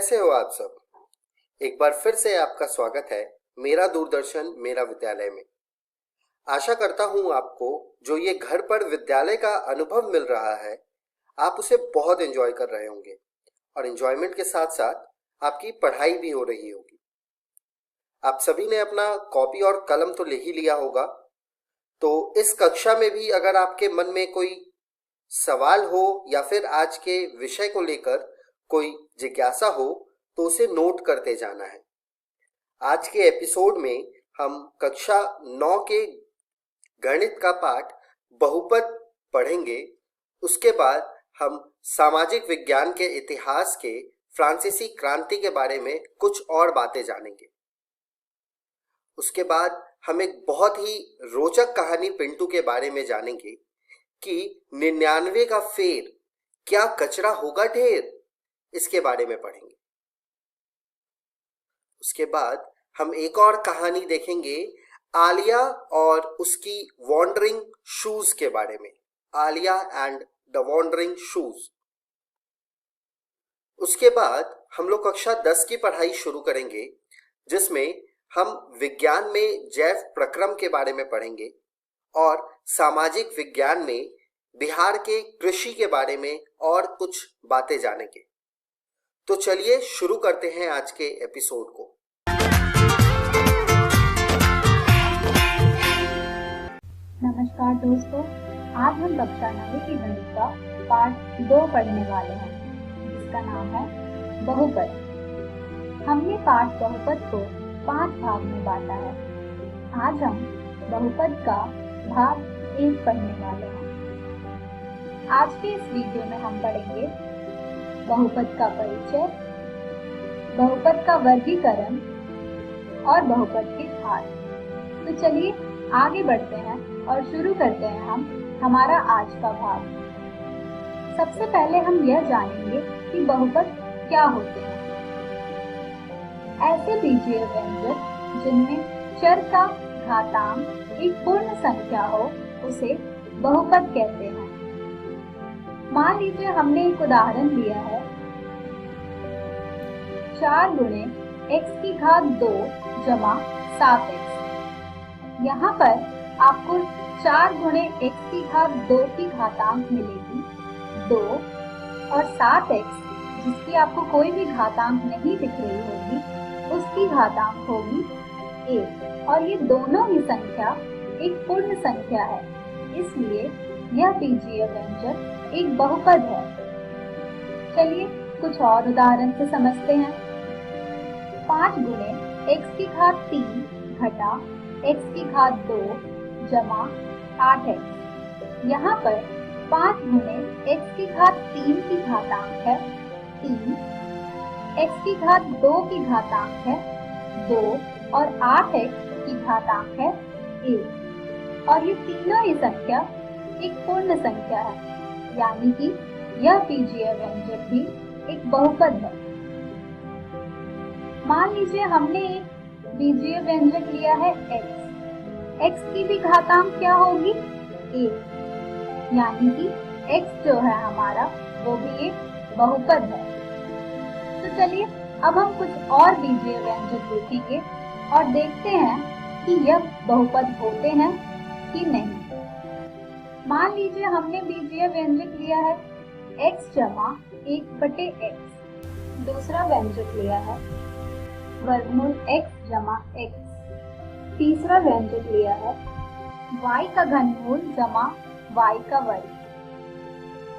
कैसे हो आप सब। एक बार फिर से आपका स्वागत है मेरा दूरदर्शन मेरा विद्यालय में। आशा करता हूं आपको जो ये घर पर विद्यालय का अनुभव मिल रहा है आप उसे बहुत एंजॉय कर रहे होंगे और एंजॉयमेंट के साथ साथ आपकी पढ़ाई भी हो रही होगी। आप सभी ने अपना कॉपी और कलम तो ले ही लिया होगा, तो इस कक्षा में भी अगर आपके मन में कोई सवाल हो या फिर आज के विषय को लेकर कोई जिज्ञासा हो तो उसे नोट करते जाना है। आज के एपिसोड में हम कक्षा 9 के गणित का पाठ बहुपद पढ़ेंगे। उसके बाद हम सामाजिक विज्ञान के इतिहास के फ्रांसीसी क्रांति के बारे में कुछ और बातें जानेंगे। उसके बाद हम एक बहुत ही रोचक कहानी पिंटू के बारे में जानेंगे कि 99 का फेर क्या कचरा होगा ढेर, इसके बारे में पढ़ेंगे। उसके बाद हम एक और कहानी देखेंगे आलिया और उसकी वॉन्डरिंग शूज के बारे में, Alia and the wandering shoes. उसके बाद हम लोग कक्षा 10 की पढ़ाई शुरू करेंगे जिसमें हम विज्ञान में जैव प्रक्रम के बारे में पढ़ेंगे और सामाजिक विज्ञान में बिहार के कृषि के बारे में और कुछ बातें जानेंगे। तो चलिए शुरू करते हैं आज के एपिसोड को। नमस्कार दोस्तों, आज हम कक्षा 9 की गणित का पाठ 2 पढ़ने वाले हैं जिसका नाम है बहुपद। हमने पाठ बहुपद को 5 भाग में बांटा है। आज हम बहुपद का भाग 1 पढ़ने वाले हैं। आज के इस वीडियो में हम पढ़ेंगे बहुपद का परिचय, बहुपद का वर्गीकरण और बहुपद के घात। तो चलिए आगे बढ़ते हैं और शुरू करते हैं हम हमारा आज का भाग। सबसे पहले हम यह जानेंगे कि बहुपद क्या होते हैं। ऐसे बीजीय व्यंजक जिनमें चर का घातांक एक पूर्ण संख्या हो उसे बहुपद कहते हैं। मान लीजिए हमने एक उदाहरण लिया है 4 गुणे x की घात 2 जमा 7x। यहाँ पर आपको 4 गुणे x की घात 2 की घातांक मिलेगी 2 और 7x जिसकी आपको कोई भी घातांक नहीं दिख रही होगी उसकी घातांक होगी 1 और ये दोनों ही संख्या एक पूर्ण संख्या है, इसलिए यह बीजीय व्यंजक एक बहुपद है। चलिए कुछ और उदाहरण से समझते हैं। 5 गुणे x की घात 3 घटा x की घात 2 जमा 8x। यहाँ पर 5 गुणे x की घात 3 की घातांक है 3, x की घात 2 की घातांक है 2 और 8x की घातांक है 1 और ये तीनों ही संख्या एक पूर्ण संख्या है, यानी कि यह बीजीय व्यंजक भी एक बहुपद है। मान लीजिए हमने एक बीजीय व्यंजक लिया है x की भी घातांक क्या होगी 1, यानी कि x जो है हमारा वो भी एक बहुपद है। तो चलिए अब हम कुछ और बीजीय व्यंजक देखेंगे और देखते हैं कि यह बहुपद होते हैं कि नहीं। मान लीजिए हमने बीजीय व्यंजक लिया है x जमा 1/x। दूसरा व्यंजक लिया है वर्गमूल x जमा x। तीसरा व्यंजक लिया है y का घनमूल जमा y का वर्ग।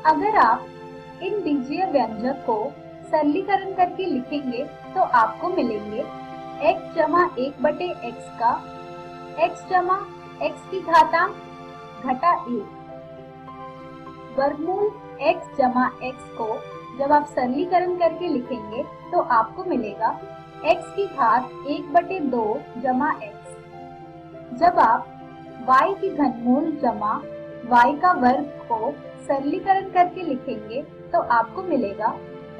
अगर आप इन बीजीय व्यंजक को सरलीकरण करके लिखेंगे तो आपको मिलेंगे x जमा 1/x का x जमा x की घातांक घटा 1। वर्गमूल x जमा x को जब आप सरलीकरण करके लिखेंगे तो आपको मिलेगा x की घात 1/2 जमा x। जब आप y की घनमूल जमा y का वर्ग को सरलीकरण करके लिखेंगे तो आपको मिलेगा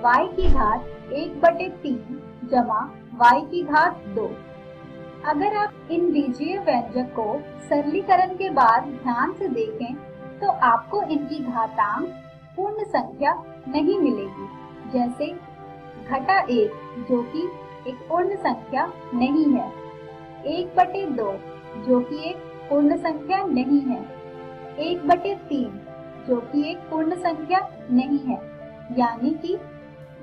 y की घात 1/3 जमा y की घात 2। अगर आप इन बीजीय व्यंजक को सरलीकरण के बाद ध्यान से देखें तो आपको इनकी घातांक पूर्ण संख्या नहीं मिलेगी, जैसे घटा 1 जो कि एक पूर्ण संख्या नहीं है, 1/2 जो कि एक पूर्ण संख्या नहीं है, 1/3 जो कि एक पूर्ण संख्या नहीं है, यानी कि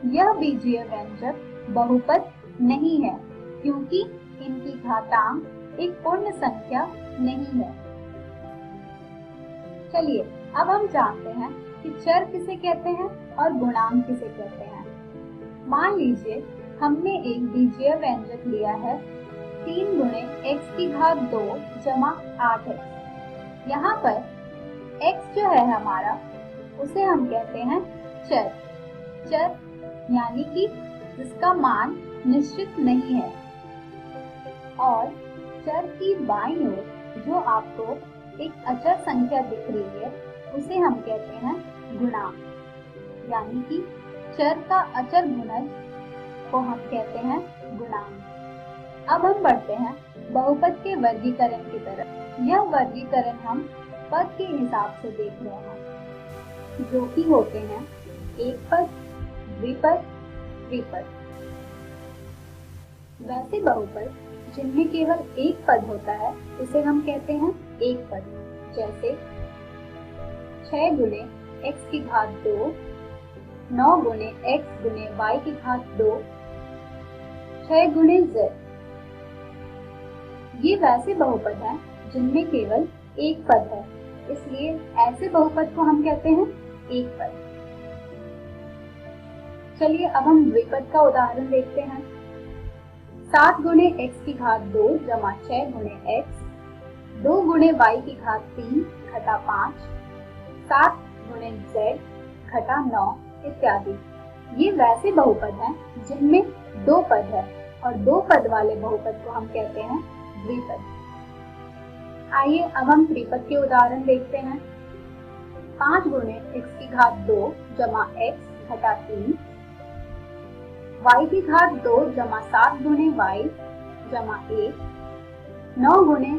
यह बीजीय व्यंजक बहुपद नहीं है क्योंकि इनकी घातांक एक पूर्ण संख्या नहीं है। चलिए अब हम जानते हैं कि चर किसे कहते हैं और गुणांक किसे कहते हैं। मान लीजिए हमने एक बीजीय व्यंजक लिया है 3 गुणे x⁻² जमा 8x। यहाँ पर x जो है हमारा उसे हम कहते हैं चर, चर यानी कि जिसका मान निश्चित नहीं है, और चर की बाईं ओर जो आपको एक अचर संख्या दिख रही है उसे हम कहते हैं गुणांक, यानी कि चर का अचर गुणज को हम कहते हैं गुणांक। अब हम बढ़ते हैं बहुपद के वर्गीकरण की तरफ। यह वर्गीकरण हम पद के हिसाब से देख रहे हैं जो कि होते हैं एक पद, द्विपद, त्रिपद। वैसे बहुपद जिनमें केवल एक पद होता है उसे हम कहते हैं एक पद, जैसे 6 गुणे x⁻², 9 गुणे x गुणे y⁻², 6 गुणे z। ये वैसे बहुपद हैं जिनमें केवल एक पद है, इसलिए ऐसे बहुपद को हम कहते हैं एक पद। चलिए अब हम द्विपद का उदाहरण देखते हैं। 7 गुणे x⁻² जमा 6 गुणे x, 2 गुणे y⁻³ घटा 5, 7 गुणे z घटा 9 इत्यादि। ये वैसे बहुपद हैं जिनमें दो पद है, और दो पद वाले बहुपद को हम कहते हैं द्विपद। आइए अब हम त्रिपद के उदाहरण देखते हैं। 5 गुणे x⁻² जमा x घटा 3, y⁻² जमा 7 गुणे y जमा 1, 9 गुणे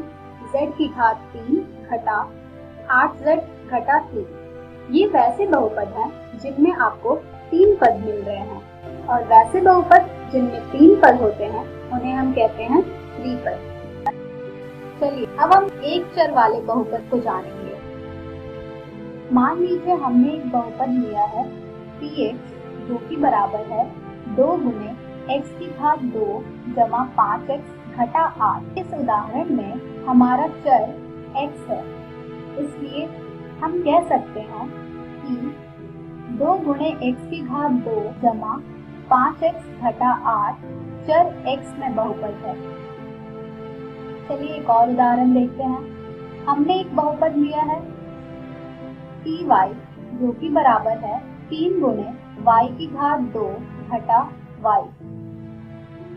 z⁻³ घटा 8z घटा 3। ये वैसे बहुपद हैं जिनमें आपको 3 पद मिल रहे हैं, और वैसे बहुपद जिनमें 3 पद होते हैं उन्हें हम कहते हैं त्रिपद। चलिए अब हम एक चर वाले बहुपद को जानेंगे। मान लीजिए हमने एक बहुपद लिया है px जो कि बराबर है 2 गुणे x⁻² जमा 5x घटा 8। इस उदाहरण में हमारा चर x है, इसलिए हम कह सकते हैं कि 2 गुणे x⁻² जमा 5x घटा 8 चर x में बहुपद है। चलिए एक और उदाहरण देखते हैं। हमने एक बहुपद लिया है py जो कि बराबर है 3 गुणे y⁻² घटा y।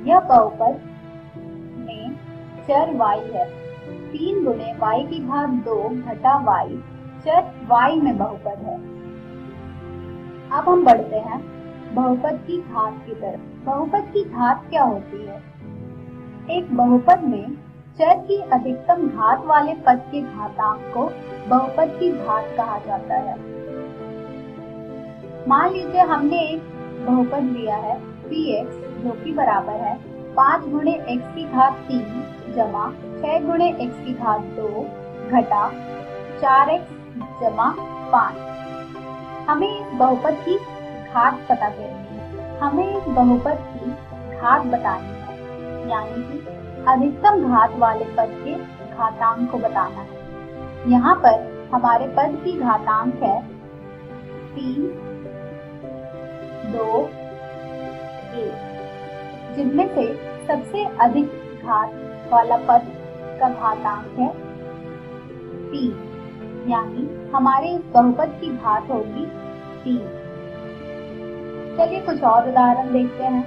यह बहुपद में चर y है। 3 गुणे y⁻² घटा y चर y में बहुपद है। अब हम बढ़ते हैं बहुपद की घात की तरफ। बहुपद की घात क्या होती है? एक बहुपद में चर की अधिकतम घात वाले पद के घातांक को बहुपद की घात कहा जाता है। मान लीजिए हमने एक बहुपद लिया है px जो कि बराबर है 5 गुणे x⁻³ जमा 6 गुणे x⁻² घटा 4x जमा 5। हमें इस बहुपद की घात पता करनी है। हमें इस बहुपद की घात बतानी है, यानी कि अधिकतम घात वाले पद के घातांक को बताना है। यहाँ पर हमारे पद की घातांक है 3, 2, 1, जिनमें से सबसे अधिक घात वाला पद का घातांक है 3, यानी हमारे इस बहुपद की घात होगी 3। चलिए कुछ और उदाहरण देखते हैं।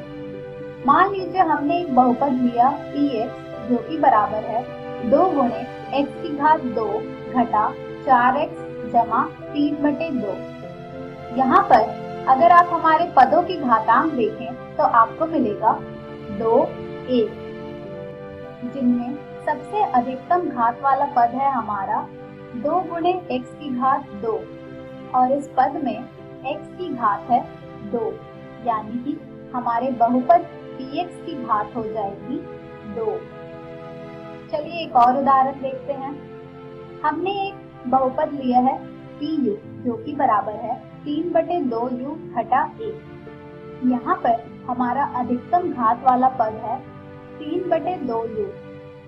मान लीजिए हमने एक बहुपद लिया px जो कि बराबर है 2 गुणे x⁻² घटा 4x जमा 3/2। यहाँ पर अगर आप हमारे पदों की घातांक देखें तो आपको मिलेगा 2, 1, जिनमें सबसे अधिकतम घात वाला पद है हमारा 2 गुणे x⁻², और इस पद में x की घात है 2, यानी कि हमारे बहुपद px की घात हो जाएगी 2। चलिए एक और उदाहरण देखते हैं। हमने एक बहुपद लिया है pu जो कि बराबर है 3/2u घटा 1। यहाँ पर हमारा अधिकतम घात वाला पद है 3/2u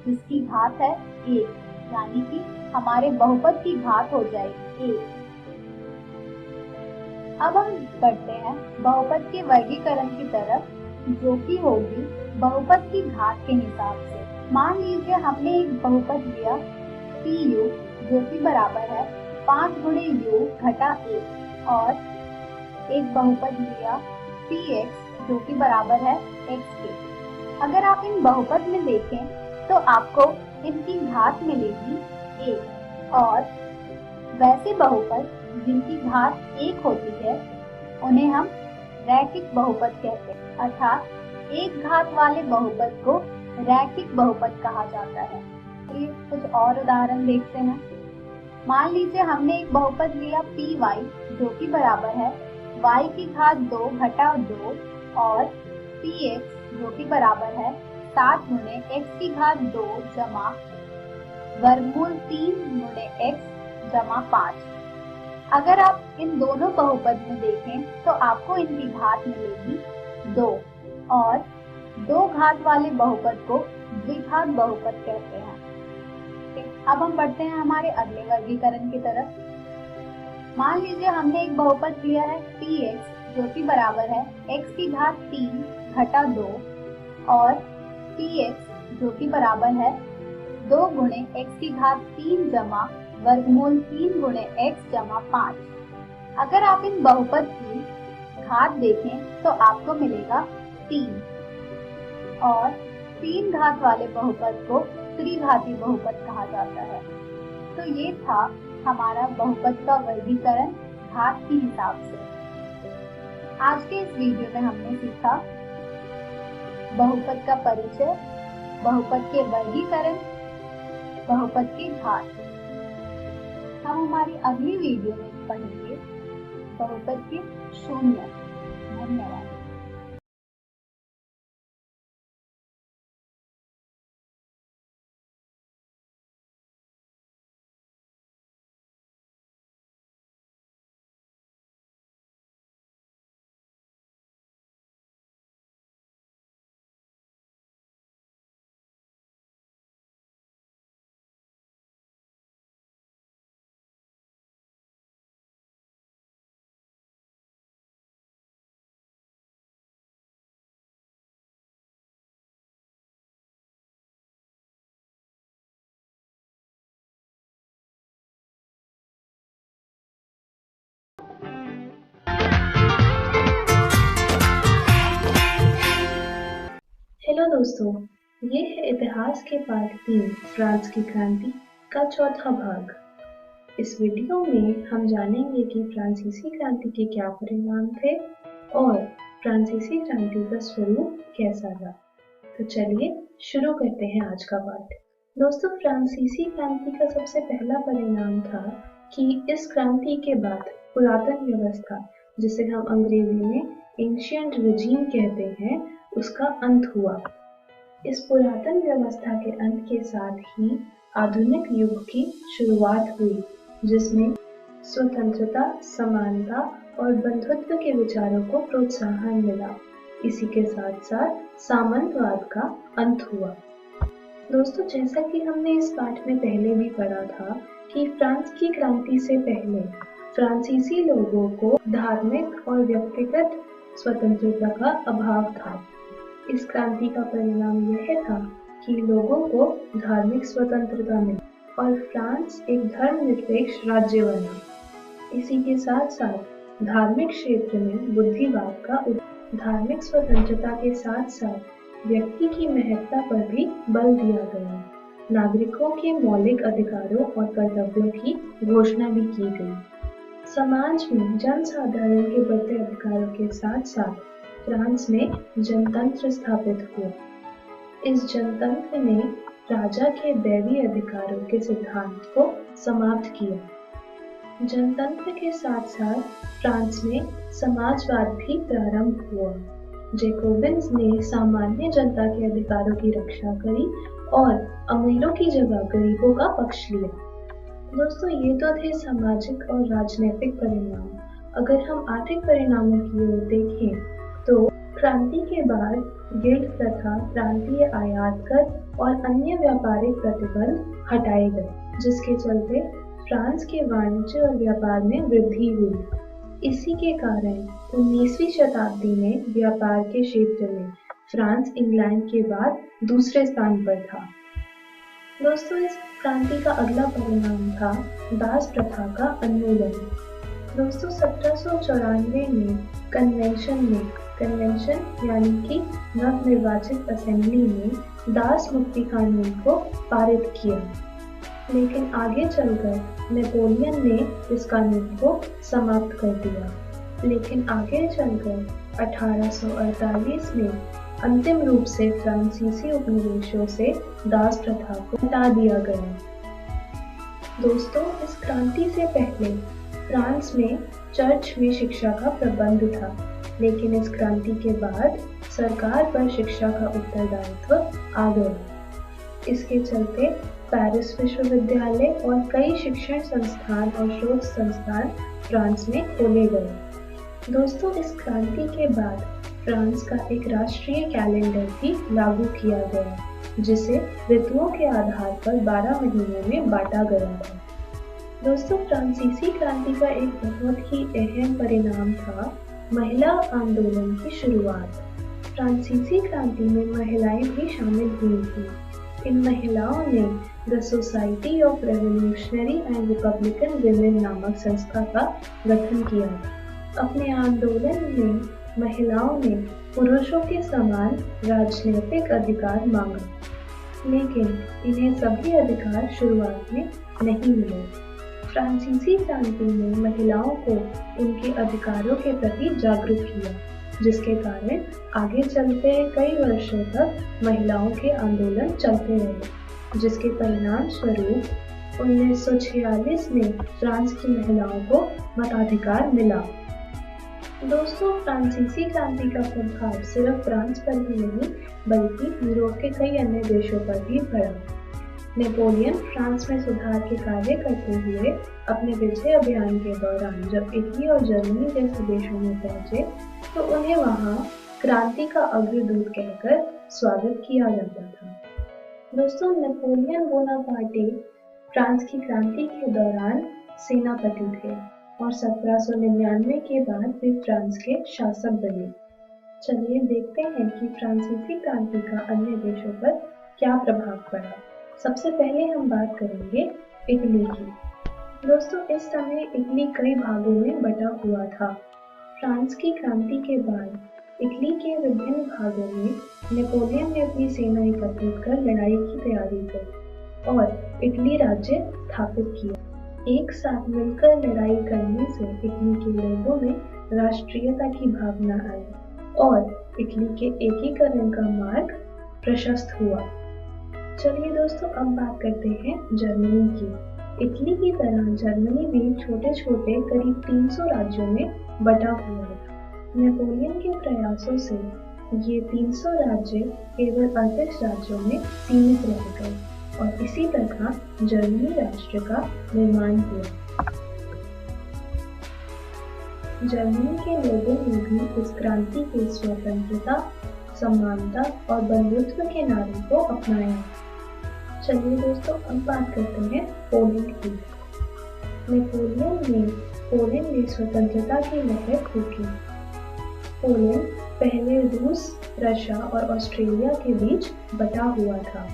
जिसकी घात है 1, यानी कि हमारे बहुपद की घात हो जाएगी 1। अब हम बढ़ते हैं बहुपद के वर्गीकरण की तरफ, जो कि होगी बहुपद की घात के हिसाब से। मान लीजिए हमने एक बहुपद लिया pu जो कि बराबर है 5 × u घटा 1 और एक बहुपद लिया px जो कि बराबर है x के। अगर आप इन बहुपद में देखें तो आपको इनकी घात मिलेगी 1 और वैसे बहुपद जिनकी घात 1 होती है उन्हें हम रैखिक बहुपद कहते हैं, अर्थात एक घात वाले बहुपद को रैखिक बहुपद कहा जाता है। चलिए कुछ और उदाहरण देखते हैं। मान लीजिए हमने एक बहुपद लिया py जो कि बराबर है y की घात 2 घटा 2 और px जो कि बराबर है 7 × x की घात 2 जमा वर्गमूल 3 × x जमा 5। अगर आप इन दोनों बहुपद में देखें तो आपको इनकी घात मिलेगी 2 और 2 घात वाले बहुपद को द्विघात बहुपद कहते हैं। अब हम बढ़ते हैं हमारे अगले वर्गीकरण की तरफ। मान लीजिए हमने एक बहुपद लिया है px जो कि बराबर है x की घात 3 घटा 2 और px जो कि बराबर है 2 × x की घात 3 जमा वर्गमूल 3 × x जमा 5। अगर आप इन बहुपद की घात देखें तो आपको मिलेगा 3 और 3 घात वाले बहुपद को त्रिघाती बहुपद कहा जाता है। तो ये था हमारा बहुपद का वर्गीकरण घात के हिसाब से। आज के इस वीडियो में हमने सीखा बहुपद का परिचय, बहुपद के वर्गीकरण, बहुपद की घात। हम हमारी अगली वीडियो में पढ़ेंगे बहुपद के शून्य। धन्यवाद। हेलो दोस्तों, ये है इतिहास के पाठ 3 फ्रांस की क्रांति का चौथा भाग। इस वीडियो में हम जानेंगे कि फ्रांसीसी क्रांति के क्या परिणाम थे और फ्रांसीसी क्रांति का स्वरूप कैसा रहा। तो चलिए शुरू करते हैं आज का पाठ। दोस्तों, फ्रांसीसी क्रांति का सबसे पहला परिणाम था कि इस क्रांति के बाद पुरातन व्यवस्था, जिसे हम अंग्रेजी में एंशिएंट रिजीम कहते हैं, उसका अंत हुआ। इस पुरातन व्यवस्था के अंत के साथ ही आधुनिक युग की शुरुआत हुई, जिसमें स्वतंत्रता, समानता और बंधुत्व के विचारों को प्रोत्साहन मिला। इसी के साथ साथ सामंतवाद का अंत हुआ। दोस्तों, जैसा कि हमने इस पाठ में पहले भी पढ़ा था कि फ्रांस की क्रांति से पहले फ्रांसीसी लोगों को धार्मिक और व्यक्तिगत स्वतंत्रता का अभाव था। इस क्रांति का परिणाम यह था कि लोगों को धार्मिक स्वतंत्रता मिली और फ्रांस एक धर्मनिरपेक्ष राज्य बना। इसी के साथ साथ धार्मिक क्षेत्र में बुद्धिवाद का धार्मिक स्वतंत्रता के साथ साथ व्यक्ति की महत्ता पर भी बल दिया गया। नागरिकों के मौलिक अधिकारों और कर्तव्यों की घोषणा भी की गई। समाज में जनसाधारण के बढ़ते अधिकारों के साथ साथ फ्रांस में जनतंत्र स्थापित हुआ। इस जनतंत्र ने राजा के दैवीय अधिकारों के सिद्धांत को समाप्त किया। जनतंत्र के साथ साथ फ्रांस में समाजवाद भी प्रारंभ हुआ। जैकोबिन्स ने सामान्य जनता के अधिकारों की रक्षा करी और अमीरों की जगह गरीबों का पक्ष लिया। दोस्तों, ये तो थे सामाजिक और राजनीतिक परिणाम। अगर हम आर्थिक परिणामों की ओर देखें तो क्रांति के बाद गिल्ड प्रथा, प्रांतीय आयात कर और अन्य व्यापारिक प्रतिबंध हटाए गए, जिसके चलते फ्रांस के वाणिज्य और व्यापार में वृद्धि हुई। इसी के कारण 19वीं शताब्दी में व्यापार के क्षेत्र में फ्रांस इंग्लैंड के बाद दूसरे स्थान पर था। दोस्तों, इस क्रांति का अगला परिणाम था दास प्रथा का उन्मूलन। दोस्तों, 1794 में कन्वेंशन यानी कि नवनिर्वाचित असेंबली ने दास मुक्ति कानून को पारित किया, लेकिन आगे चलकर नेपोलियन ने इस कानून को समाप्त कर दिया। लेकिन आगे चलकर 1848 में अंतिम रूप से फ्रांसीसी उपनिवेशों से दास प्रथा को हटा दिया गया। दोस्तों, इस क्रांति से पहले फ्रांस में चर्च में शिक्षा का प्रबंध था, लेकिन इस क्रांति के बाद सरकार पर शिक्षा का उत्तरदायित्व आ गया। इसके चलते पेरिस विश्वविद्यालय और कई शिक्षण संस्थान और शोध संस्थान फ्रांस में खोले गए। दोस्तों, इस क्रांति के बाद फ्रांस का एक राष्ट्रीय कैलेंडर भी लागू किया गया, जिसे ऋतुओं के आधार पर 12 महीनों में बांटा गया था। दोस्तों, फ्रांसीसी क्रांति का एक बहुत ही अहम परिणाम था महिला आंदोलन की शुरुआत। फ्रांसीसी क्रांति में महिलाएं भी शामिल हुई थीं। इन महिलाओं ने the society of revolutionary and Republican women नामक संस्था का गठन किया। अपने आंदोलन में महिलाओं ने पुरुषों के समान राजनीतिक अधिकार मांगा, लेकिन इन्हें सभी अधिकार शुरुआत में नहीं मिले। फ्रांसीसी क्रांति ने महिलाओं को उनके अधिकारों के प्रति जागरूक किया, जिसके कारण आगे चलते कई वर्षों तक महिलाओं के आंदोलन चलते रहे, जिसके परिणाम स्वरूप 1946 में फ्रांस की महिलाओं को मताधिकार मिला। दोस्तों, फ्रांसीसी क्रांति का प्रभाव सिर्फ फ्रांस पर ही नहीं बल्कि यूरोप के कई अन्य देशों पर भी पड़ा। नेपोलियन फ्रांस में सुधार के कार्य करते हुए अपने विजय अभियान के दौरान जब इटली और जर्मनी जैसे देशों में पहुंचे तो उन्हें वहां क्रांति का अग्रदूत कहकर स्वागत किया जाता था। दोस्तों, नेपोलियन बोनापार्टे फ्रांस की क्रांति के दौरान सेनापति थे और 1799 के बाद वे फ्रांस के शासक बने। चलिए देखते हैं कि फ्रांसीसी क्रांति का अन्य देशों पर क्या प्रभाव पड़ा। सबसे पहले हम बात करेंगे इटली की। दोस्तों, इस समय इटली कई भागों में बटा हुआ था। फ्रांस की क्रांति के बाद इटली के विभिन्न भागों में नेपोलियन ने अपनी सेना एकत्रित कर लड़ाई की तैयारी की और इटली राज्य स्थापित किया। एक साथ मिलकर लड़ाई करने से इटली के लोगों में राष्ट्रीयता की भावना आई और इटली के एकीकरण का मार्ग प्रशस्त हुआ। चलिए दोस्तों, अब बात करते हैं जर्मनी की। इटली की तरह जर्मनी भी छोटे छोटे करीब 300 राज्यों में बटा हुआ था। नेपोलियन के प्रयासों से ये 300 राज्य केवल 38 राज्यों में सीमित रह गए और इसी तरह जर्मनी राष्ट्र का निर्माण हुआ। जर्मनी के लोगों ने भी इस क्रांति के स्वतंत्रता, समानता और बंधुत्व के नारे को अपनाया। चलिए दोस्तों, अब बात करते हैं पोलैंड की। नेपोलियन ने पोलैंड में स्वतंत्रता की लहर फूंकी। पोलैंड पहले रूस, रशिया और ऑस्ट्रेलिया के बीच बटा हुआ था।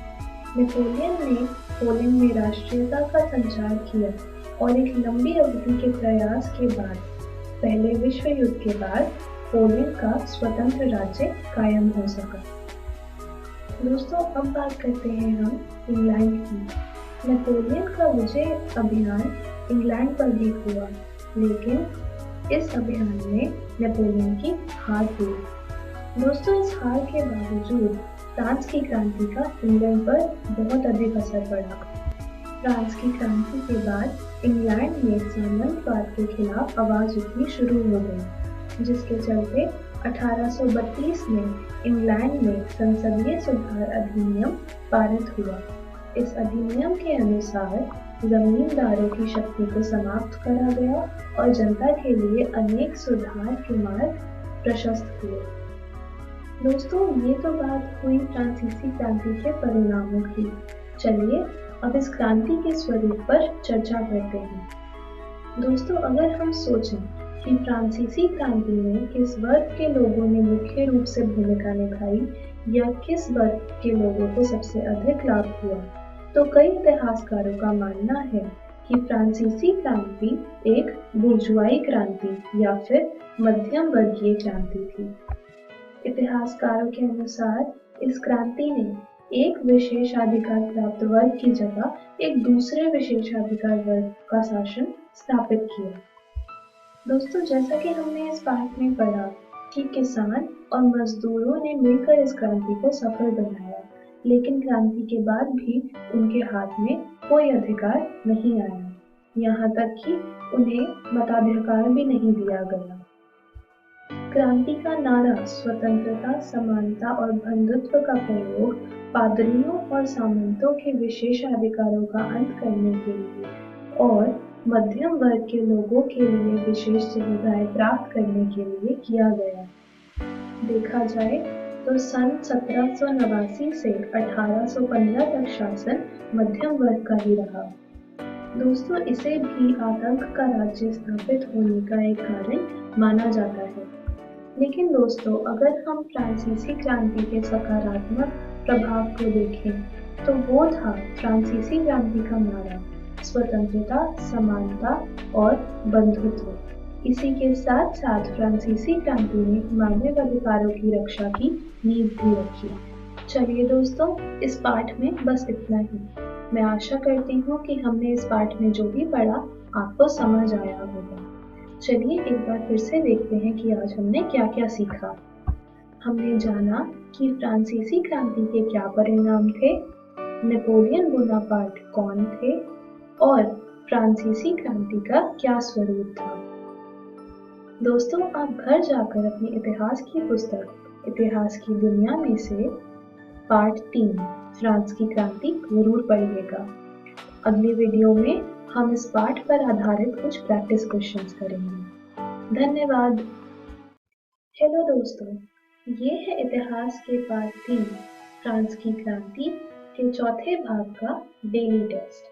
नेपोलियन ने पोलैंड में राष्ट्रीयता का संचार किया और एक लंबी अवधि के प्रयास के बाद पहले विश्व युद्ध के बाद पोलैंड का स्वतंत्र राज्य कायम हो सका। दोस्तों, अब बात करते हैं हम इंग्लैंड की। नेपोलियन का विजय अभियान इंग्लैंड पर भी हुआ, लेकिन इस अभियान में नेपोलियन की हार हुई। दोस्तों, इस हार के बावजूद फ्रांस की क्रांति का इंग्लैंड पर बहुत अधिक असर पड़ा। फ्रांस की क्रांति के बाद इंग्लैंड में सामंतवाद के खिलाफ आवाज उठनी शुरू हो गई, जिसके चलते 1832 में इंग्लैंड में संसदीय सुधार अधिनियम पारित हुआ। इस अधिनियम के अनुसार जमींदारों की शक्ति को समाप्त करा गया और जनता के लिए अनेक सुधार के मार्ग प्रशस्त हुए। दोस्तों, ये तो बात हुई फ्रांसीसी क्रांति के परिणामों की। चलिए अब इस क्रांति के स्वरूप पर चर्चा करते हैं। दोस्तों, अगर हम सोचें कि फ्रांसीसी क्रांति में किस वर्ग के लोगों ने मुख्य रूप से भूमिका निभाई या किस वर्ग के लोगों को सबसे अधिक लाभ हुआ, तो कई इतिहासकारों का मानना है कि फ्रांसीसी क्रांति एक बुर्जुआई क्रांति या फिर मध्यम वर्गीय क्रांति थी। इतिहासकारों के अनुसार इस क्रांति ने एक विशेषाधिकार प्राप्त वर्ग की जगह एक दूसरे विशेषाधिकार वर्ग का शासन स्थापित किया। दोस्तों, जैसा कि हमने इस पाठ में पढ़ा कि किसान और मजदूरों ने मिलकर इस क्रांति को सफल बनाया, लेकिन क्रांति के बाद भी उनके हाथ में कोई अधिकार नहीं आया, यहाँ तक कि उन्हें मताधिकार भी नहीं दिया गया। क्रांति का नारा स्वतंत्रता, समानता और बंधुत्व का प्रयोग पादरियों और सामंतों के विशेषाधिकारों का अंत करने के लिए और मध्यम वर्ग के लोगों के लिए विशेष सुविधाएं प्राप्त करने के लिए किया गया। देखा जाए तो सन 1789 से 1815 तक शासन मध्यम वर्ग का ही रहा। दोस्तों, इसे भी आतंक का राज्य स्थापित होने का एक कारण माना जाता है। लेकिन दोस्तों, अगर हम फ्रांसीसी क्रांति के सकारात्मक प्रभाव को देखें तो वो था फ्रांसीसी क्रांति का नारा स्वतंत्रता, समानता और बंधुत्व। इसी के साथ साथ फ्रांसीसी क्रांति ने मानव अधिकारों की रक्षा की नींव भी रखी। चलिए दोस्तों, इस पाठ में बस इतना ही। मैं आशा करती हूँ कि हमने इस पाठ में जो भी पढ़ा आपको समझ आया होगा। चलिए एक बार फिर से देखते हैं कि आज हमने क्या क्या सीखा। हमने जाना कि फ्रांसीसी क्रांति के क्या परिणाम थे, नेपोलियन बोनापार्ट कौन थे और फ्रांसीसी क्रांति का क्या स्वरूप था। दोस्तों, आप घर जाकर अपनी इतिहास की पुस्तक इतिहास की दुनिया में से पार्ट 3 फ्रांस की क्रांति जरूर पढ़िएगा। अगले वीडियो में हम इस पाठ पर आधारित कुछ प्रैक्टिस क्वेश्चंस करेंगे। धन्यवाद। हेलो दोस्तों, ये है इतिहास के पार्ट 3 फ्रांस की क्रांति के चौथे भाग का डेली टेस्ट।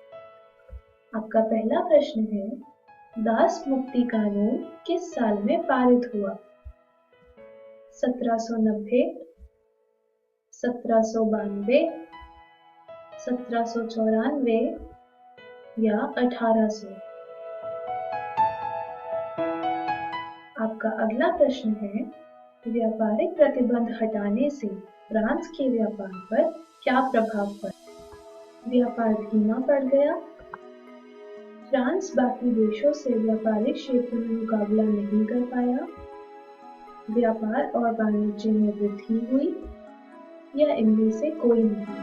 आपका पहला प्रश्न है, दास मुक्ति कानून किस साल में पारित हुआ? 1790, 1792, 1794 या 1800? आपका अगला प्रश्न है, व्यापारिक प्रतिबंध हटाने से फ्रांस के व्यापार पर क्या प्रभाव पड़ा? व्यापार धीमा पड़ गया, फ्रांस बाकी देशों से व्यापारिक क्षेत्र में मुकाबला नहीं कर पाया, व्यापार और वाणिज्य में वृद्धि हुई या इनमें से कोई नहीं?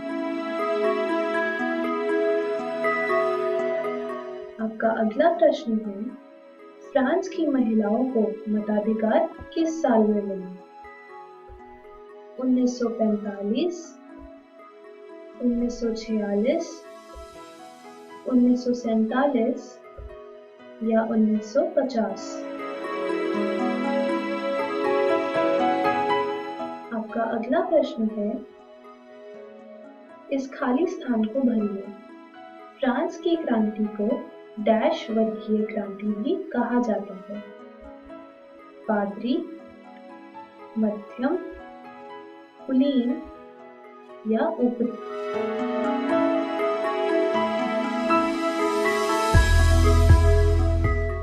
आपका अगला प्रश्न है, फ्रांस की महिलाओं को मताधिकार किस साल में मिला? 1945, 1946, 1947 या 1950? आपका अगला प्रश्न है, इस खाली स्थान को भरिए। फ्रांस की क्रांति को डैश वर्गीय क्रांति भी कहा जाता है। पादरी, मध्यम, कुलीन या ऊपरी?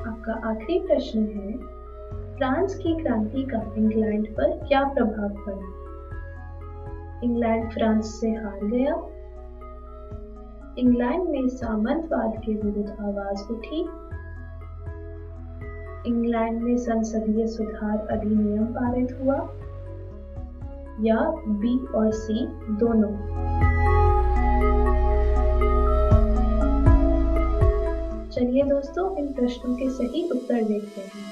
आपका आखिरी प्रश्न है, फ्रांस की क्रांति का इंग्लैंड पर क्या प्रभाव पड़ा? इंग्लैंड फ्रांस से हार गया, इंग्लैंड में सामंतवाद के विरुद्ध आवाज उठी, इंग्लैंड में संसदीय सुधार अधिनियम पारित हुआ या बी और सी दोनों? चलिए दोस्तों, इन प्रश्नों के सही उत्तर देखते हैं।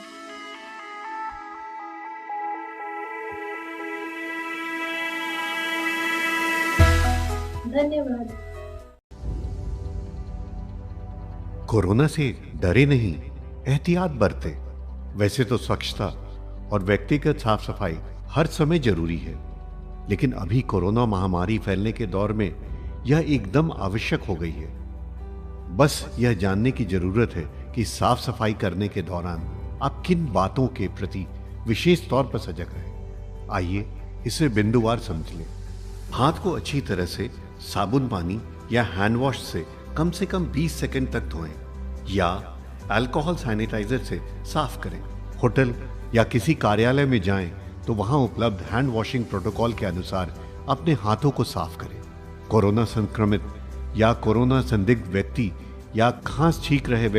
धन्यवाद। कोरोना से डरे नहीं, एहतियात बरतें। वैसे तो स्वच्छता और व्यक्तिगत साफ सफाई हर समय जरूरी है, लेकिन अभी कोरोना महामारी फैलने के दौर में यह एकदम आवश्यक हो गई है। बस यह जानने की जरूरत है कि साफ सफाई करने के दौरान आप किन बातों के प्रति विशेष तौर पर सजग रहें। आइए इसे बिंदुवार समझ लें। हाथ को अच्छी तरह से साबुन पानी या हैंड वॉश से कम 20 सेकंड तक धोएं या अल्कोहल सैनिटाइजर से साफ करें। होटल या किसी कार्यालय में जाएं तो वहां उपलब्ध हैंड वॉशिंग प्रोटोकॉल के अनुसार अपने हाथों को साफ करें। कोरोना संक्रमित या कोरोना संदिग्ध व्यक्ति या खांस छींक रहे व्यक्ति